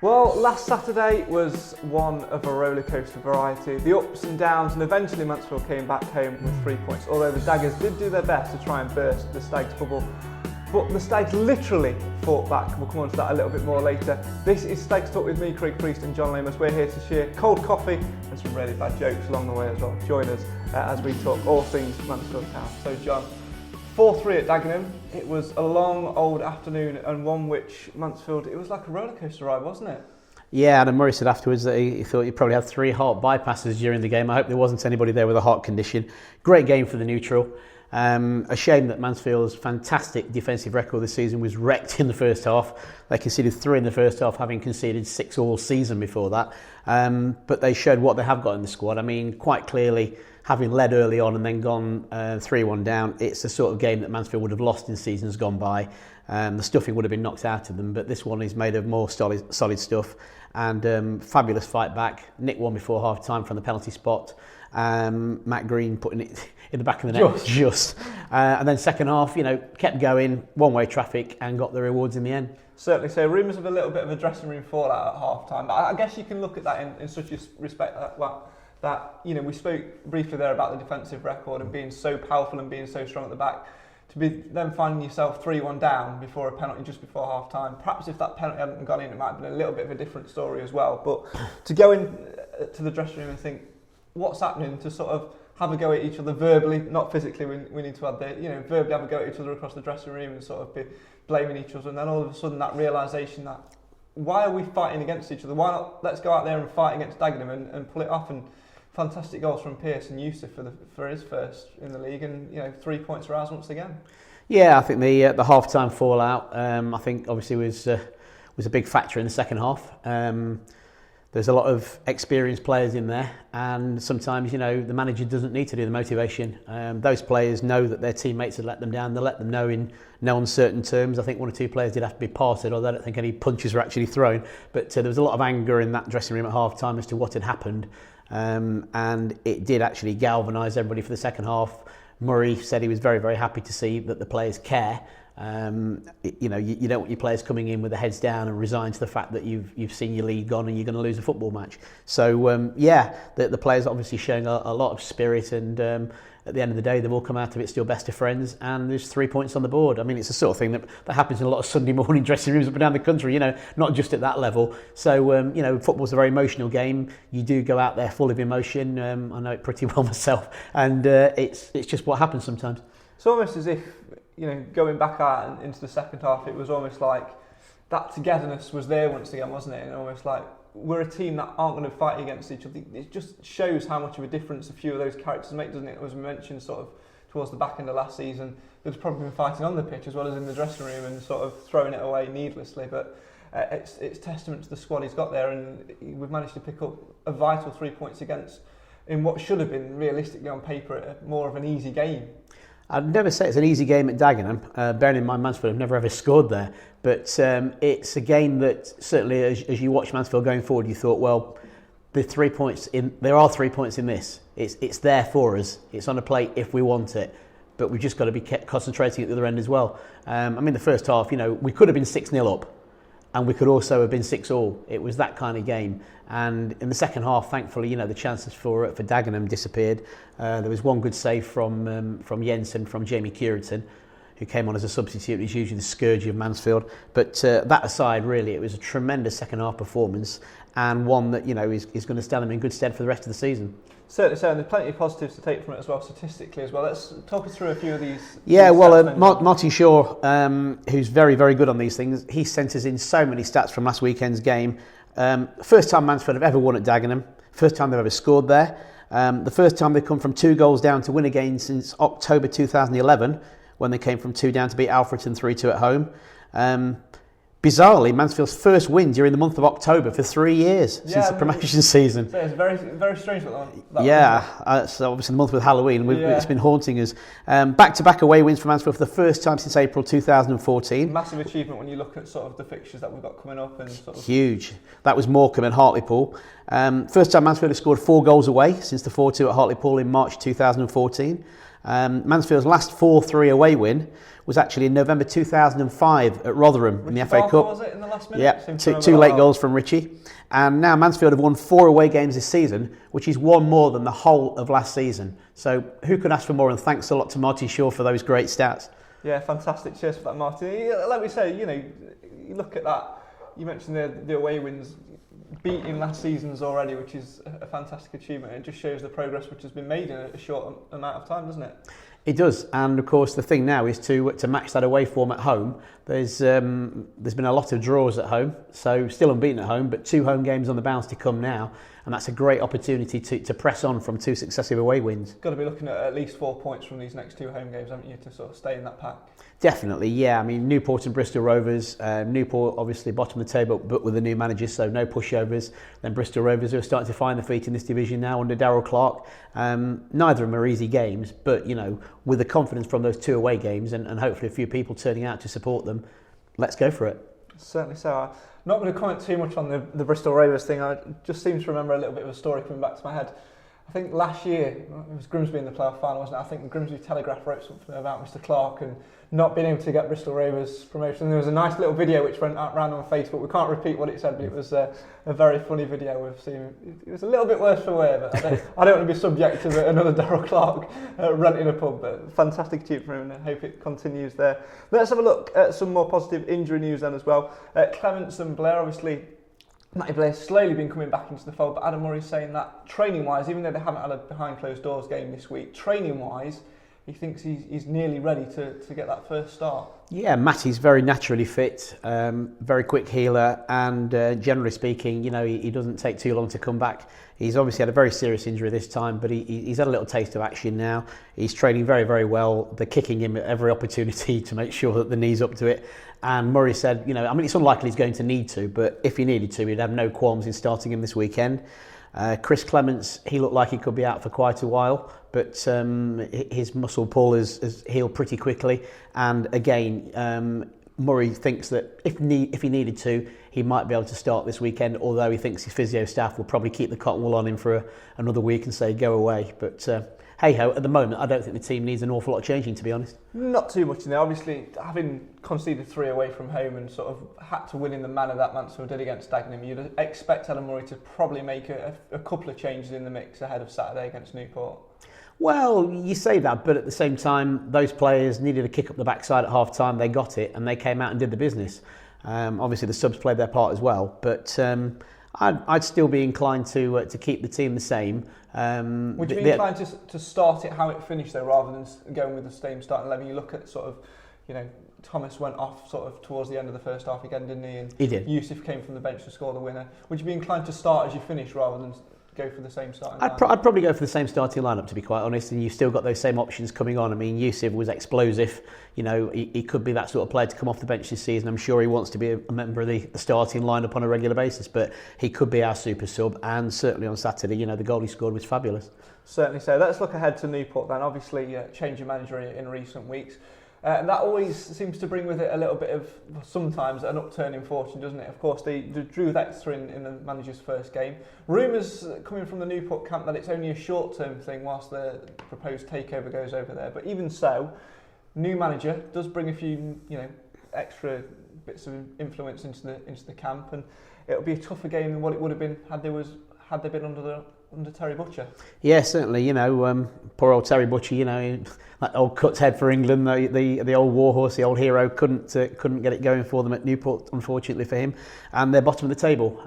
Well, last Saturday was one of a rollercoaster variety. The ups and downs, and eventually Mansfield came back home with 3 points, although the Daggers did do their best to try and burst the Stags bubble. But the Stags literally fought back. We'll come on to that a little bit more later. This is Stags Talk with me, Craig Priest and John Lamos. We're here to share cold coffee and some really bad jokes along the way as well. Join us as we talk all things Mansfield Town. So John, 4-3 at Dagenham. It was a long old afternoon and one which Mansfield, it was like a rollercoaster ride, wasn't it? Yeah, Adam Murray said afterwards that he thought he probably had 3 heart bypasses during the game. I hope there wasn't anybody there with a heart condition. Great game for the neutral. A shame that Mansfield's fantastic defensive record this season was wrecked in the first half. They conceded 3 in the first half, having conceded 6 all season before that. But they showed what they have got in the squad. I mean, quite clearly, having led early on and then gone 3-1 down, it's the sort of game that Mansfield would have lost in seasons gone by. The stuffing would have been knocked out of them, but this one is made of more solid stuff. And fabulous fight back. Nick won before half time from the penalty spot. Matt Green putting it in the back of the net just. And then second half, kept going, one-way traffic, and got the rewards in the end. Certainly. So rumours of a little bit of a dressing room fallout at half time. But I guess you can look at that in such a respect that we spoke briefly there about the defensive record and being so powerful and being so strong at the back. To be then finding yourself 3-1 down before a penalty just before half time. Perhaps if that penalty hadn't gone in, it might have been a little bit of a different story as well. But to go in to the dressing room and think, what's happening, to sort of have a go at each other verbally, not physically, we need to add the, verbally have a go at each other across the dressing room and sort of be blaming each other. And then all of a sudden that realisation that, why are we fighting against each other? Why not let's go out there and fight against Dagenham and pull it off? And fantastic goals from Pearce and Yusuf for his first in the league, and 3 points for ours once again. Yeah, I think the half-time fallout, I think obviously was a big factor in the second half. There's a lot of experienced players in there, and sometimes the manager doesn't need to do the motivation. Those players know that their teammates had let them down. They let them know in no uncertain terms. I think 1 or 2 players did have to be parted, although I don't think any punches were actually thrown. But there was a lot of anger in that dressing room at half-time as to what had happened. And it did actually galvanise everybody for the second half. Murray said he was very, very happy to see that the players care. You don't want your players coming in with their heads down and resign to the fact that you've seen your lead gone and you're going to lose a football match. So the players obviously showing a lot of spirit, and at the end of the day they've all come out of it still best of friends, and there's 3 points on the board. I mean, it's the sort of thing that happens in a lot of Sunday morning dressing rooms up and down the country, not just at that level. So football's a very emotional game. You do go out there full of emotion. I know it pretty well myself, and it's just what happens sometimes. It's almost as if going back out into the second half, it was almost like that togetherness was there once again, wasn't it? And almost like we're a team that aren't going to fight against each other. It just shows how much of a difference a few of those characters make, doesn't it? As we mentioned, sort of towards the back end of last season, they've probably been fighting on the pitch as well as in the dressing room and sort of throwing it away needlessly. But it's testament to the squad he's got there, and we've managed to pick up a vital 3 points against in what should have been realistically on paper more of an easy game. I'd never say it's an easy game at Dagenham, bearing in mind Mansfield have never ever scored there, but it's a game that certainly as you watch Mansfield going forward, you thought, well, there are 3 points in this. It's there for us. It's on a plate if we want it, but we've just got to be concentrating at the other end as well. The first half, we could have been 6-0 up, and we could also have been 6-all. It was that kind of game. And in the second half, thankfully, the chances for Dagenham disappeared. There was one good save from Jensen, from Jamie Cureton, who came on as a substitute. He's usually the scourge of Mansfield. But that aside, really, it was a tremendous second half performance, and one that is going to stand them in good stead for the rest of the season. Certainly, so, and there's plenty of positives to take from it as well, statistically as well. Let's talk us through a few of these. Yeah, well, Martin Shaw, who's very, very good on these things, he sent us in so many stats from last weekend's game. First time Mansfield have ever won at Dagenham. First time they've ever scored there. The first time they've come from 2 goals down to win a game since October 2011, when they came from 2 down to beat Alfreton 3-2 at home. Bizarrely, Mansfield's first win during the month of October for 3 years since the promotion season. So it's very, very strange so obviously the month with Halloween, it's been haunting us. Back-to-back away wins for Mansfield for the first time since April 2014. Massive achievement when you look at sort of the fixtures that we've got coming up. And sort of huge. That was Morecambe and Hartlepool. First time Mansfield has scored 4 goals away since the 4-2 at Hartlepool in March 2014. Mansfield's last 4-3 away win was actually in November 2005 at Rotherham in the FA Cup. Was it in the last minute? Yeah, two late goals from Richie. And now Mansfield have won 4 away games this season, which is one more than the whole of last season. So who could ask for more? And thanks a lot to Martin Shaw for those great stats. Yeah, fantastic. Cheers for that, Martin. Like we say, you look at that. You mentioned the away wins, beating last season's already, which is a fantastic achievement. It just shows the progress which has been made in a short amount of time, doesn't it? It does, and of course the thing now is to match that away form at home. There's been a lot of draws at home, so still unbeaten at home, but 2 home games on the bounce to come now, and that's a great opportunity to press on from 2 successive away wins. Got to be looking at least 4 points from these next 2 home games, haven't you, to sort of stay in that pack? Definitely, yeah. I mean, Newport and Bristol Rovers. Newport obviously bottom of the table, but with a new manager, so no pushovers. Then Bristol Rovers, who are starting to find their feet in this division now under Darryl Clark. Neither of them are easy games, but with the confidence from those 2 away games and hopefully a few people turning out to support them, let's go for it. Certainly so. I'm not going to comment too much on the Bristol Rovers thing. I just seem to remember a little bit of a story coming back to my head. I think last year, it was Grimsby in the playoff final, wasn't it? I think the Grimsby Telegraph wrote something about Mr Clark and not being able to get Bristol Rovers promotion. And there was a nice little video which went around on Facebook. We can't repeat what it said, but it was a very funny video. We've seen it was a little bit worse for wear, but I don't want to be subject to another Darryl Clark renting a pub. But fantastic achievement for him, and I hope it continues there. Let's have a look at some more positive injury news then as well. Clements and Blair, obviously. Matty Blair's slowly been coming back into the fold, but Adam Murray's saying that training-wise, even though they haven't had a behind-closed-doors game this week, training-wise, he thinks he's nearly ready to get that first start. Yeah, Matty's very naturally fit, very quick healer, and generally speaking, he doesn't take too long to come back. He's obviously had a very serious injury this time, but he's had a little taste of action now. He's training very, very well. They're kicking him at every opportunity to make sure that the knee's up to it. And Murray said, it's unlikely he's going to need to, but if he needed to, he'd have no qualms in starting him this weekend. Chris Clements, he looked like he could be out for quite a while, but his muscle pull has healed pretty quickly. And again, Murray thinks that if he needed to, he might be able to start this weekend, although he thinks his physio staff will probably keep the cotton wool on him for another week and say go away. But hey-ho, at the moment, I don't think the team needs an awful lot of changing, to be honest. Not too much in there. Obviously, having conceded 3 away from home and sort of had to win in the manner that Mansfield did against Dagenham, you'd expect Adam Murray to probably make a couple of changes in the mix ahead of Saturday against Newport. Well, you say that, but at the same time, those players needed a kick up the backside at half-time. They got it, and they came out and did the business. Obviously, the subs played their part as well, but I'd still be inclined to keep the team the same. Would you be inclined to start it how it finished, though, rather than going with the same starting 11? You look at sort of, Thomas went off sort of towards the end of the first half again, didn't he? And he did. Yusuf came from the bench to score the winner. Would you be inclined to start as you finish rather than go for the same starting lineup? I'd probably go for the same starting lineup, to be quite honest, and you've still got those same options coming on. I mean, Yusuf was explosive. He could be that sort of player to come off the bench this season. I'm sure he wants to be a member of the starting lineup on a regular basis, but he could be our super sub, and certainly on Saturday, the goal he scored was fabulous. Certainly so. Let's look ahead to Newport then. Obviously, change of manager in recent weeks. And that always seems to bring with it a little bit of, sometimes, an upturn in fortune, doesn't it? Of course, they drew with Exeter in the manager's first game. Rumours coming from the Newport camp that it's only a short-term thing whilst the proposed takeover goes over there. But even so, new manager does bring a few, extra bits of influence into the camp, and it'll be a tougher game than what it would have been had they been under Terry Butcher. Yeah, certainly. Poor old Terry Butcher. That old Cuts head for England, the old warhorse, the old hero, couldn't get it going for them at Newport, unfortunately for him. And they're bottom of the table,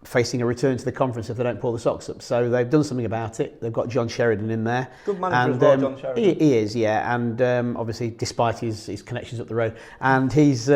facing a return to the conference if they don't pull the socks up. So they've done something about it. They've got John Sheridan in there. Good manager as well, John Sheridan. He is, yeah. And obviously, despite his connections up the road, and he's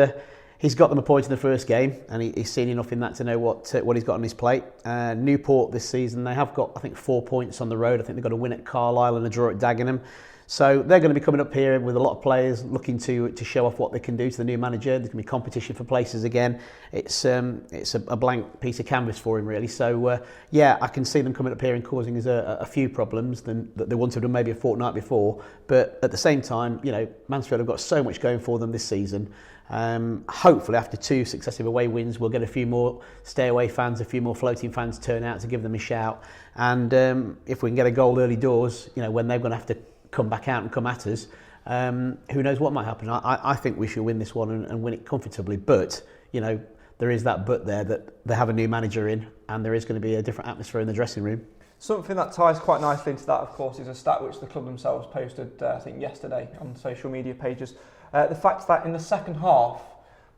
got them appointed in the first game, and he's seen enough in that to know what he's got on his plate. Newport this season, they have got, I think, 4 points on the road. I think they've got a win at Carlisle and a draw at Dagenham. So they're going to be coming up here with a lot of players looking to show off what they can do to the new manager. There's going to be competition for places again. It's a blank piece of canvas for him, really. So, I can see them coming up here and causing us a few problems that they wanted to maybe a fortnight before. But at the same time, Mansfield have got so much going for them this season. Hopefully after 2 successive away wins we'll get a few more stay away fans, a few more floating fans turn out to give them a shout, and if we can get a goal early doors, when they're going to have to come back out and come at us, who knows what might happen. I think we should win this one and win it comfortably. But, you know, there is that but there that they have a new manager in and there is going to be a different atmosphere in the dressing room. Something that ties quite nicely into that, of course, is a stat which the club themselves posted, I think, yesterday on social media pages. The fact that in the second half,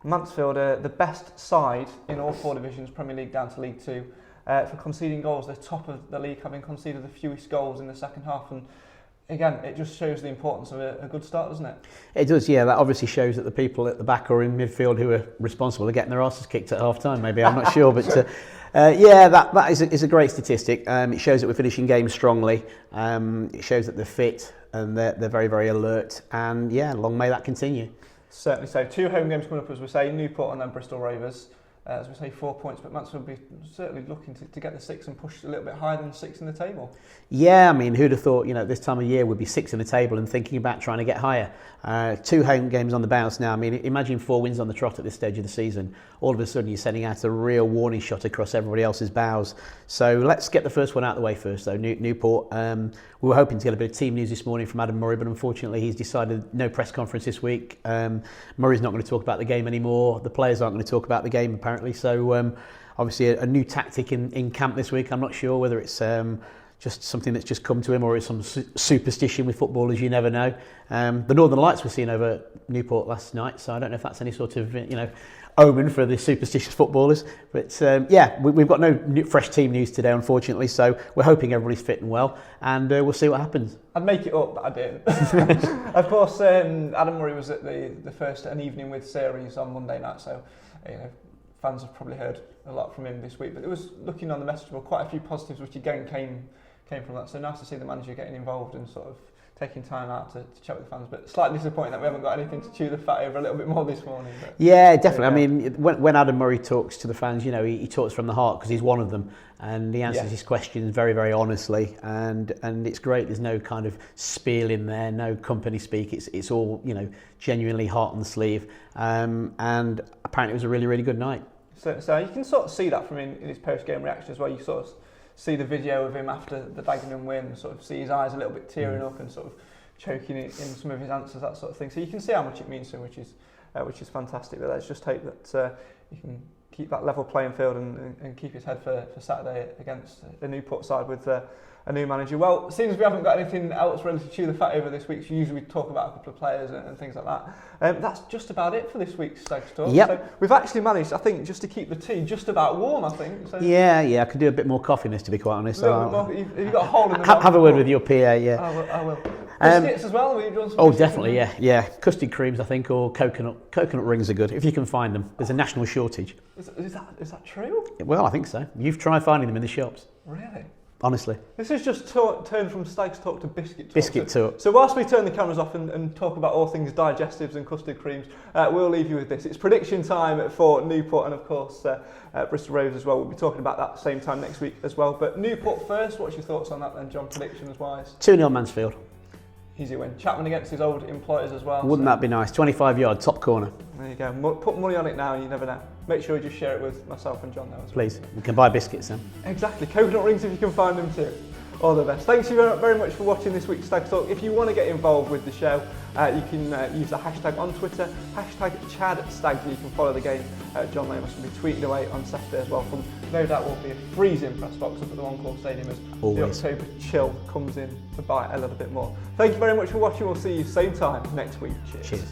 Mansfield are the best side in all 4 divisions, Premier League down to League 2, for conceding goals. They're top of the league, having conceded the fewest goals in the second half. And again, it just shows the importance of a good start, doesn't it? It does, yeah. That obviously shows that the people at the back or in midfield who are responsible are getting their asses kicked at half time, maybe. I'm not sure. But that is a great statistic. It shows that we're finishing games strongly. It shows that they're fit and they're very, very alert. And yeah, long may that continue. Certainly so. 2 home games coming up, as we say, Newport and then Bristol Rovers. As we say, 4 points, but Mansfield will be certainly looking to get the 6 and push a little bit higher than 6 in the table. Yeah, I mean, who'd have thought, you know, this time of year would be 6 in the table and thinking about trying to get higher. 2 home games on the bounce now. I mean, imagine 4 wins on the trot at this stage of the season. All of a sudden, you're sending out a real warning shot across everybody else's bows. So let's get the first one out of the way first, though. Newport. We were hoping to get a bit of team news this morning from Adam Murray, but unfortunately, he's decided no press conference this week. Murray's not going to talk about the game anymore. The players aren't going to talk about the game, apparently. So obviously, a new tactic in camp this week. I'm not sure whether it's just something that's just come to him or it's some superstition with footballers, you never know. The Northern Lights were seen over Newport last night, so I don't know if that's any sort of, omen for the superstitious footballers. But we've got no fresh team news today, unfortunately, so we're hoping everybody's fit and well, and we'll see what happens. I'd make it up, but I didn't. Of course, Adam Murray was at the first An Evening With series on Monday night, so fans have probably heard a lot from him this week, but it was, looking on the message board, quite a few positives which again came from that. So nice to see the manager getting involved and sort of taking time out to chat with the fans, but slightly disappointing that we haven't got anything to chew the fat over a little bit more this morning. But yeah, definitely. I mean, when Adam Murray talks to the fans, he talks from the heart because he's one of them, and he answers his questions very, very honestly, and it's great. There's no kind of spiel in there, no company speak. It's all genuinely heart on the sleeve, and apparently it was a really, really good night. So you can sort of see that from in his post-game reaction as well. You sort of see the video of him after the Dagenham win, sort of see his eyes a little bit tearing up and sort of choking in some of his answers, that sort of thing. So you can see how much it means to him, which is fantastic. But let's just hope that he can keep that level playing field and keep his head for Saturday against the Newport side with a new manager. Well, seems we haven't got anything else really to chew the fat over this week. So usually we talk about a couple of players and things like that. That's just about it for this week's Stags Talk. Yep. So we've actually managed, I think, just to keep the tea just about warm, I think. So yeah, I could do a bit more coffiness, to be quite honest. You've got a hole in the have a word with your PA, yeah. I will. Biscuits as well? Definitely, yeah. Custard creams, I think, or coconut rings are good, if you can find them. There's a national shortage. Is that true? Well, I think so. You've tried finding them in the shops. Really? Honestly. This is just turned from Stags Talk to Biscuit Talk. Biscuit Talk. So whilst we turn the cameras off and talk about all things digestives and custard creams, we'll leave you with this. It's prediction time for Newport and, of course, Bristol Rovers as well. We'll be talking about that same time next week as well. But Newport first, what's your thoughts on that then, John, predictions-wise? 2-0 Mansfield. Easy win. Chapman against his old employers as well. Wouldn't that be nice? 25-yard, top corner. There you go. Put money on it now, you never know. Make sure you just share it with myself and John now as well. Please. We can buy biscuits then. Exactly. Coconut rings if you can find them too. All the best. Thanks you very much for watching this week's Stags Talk. If you want to get involved with the show, you can use the hashtag on Twitter, #ChadStags. You can follow the game. John Lamos will be tweeting away on Saturday as well. From no doubt will be a freezing press box up at the One Call Stadium as always. The October chill comes in to bite a little bit more. Thank you very much for watching. We'll see you same time next week. Cheers.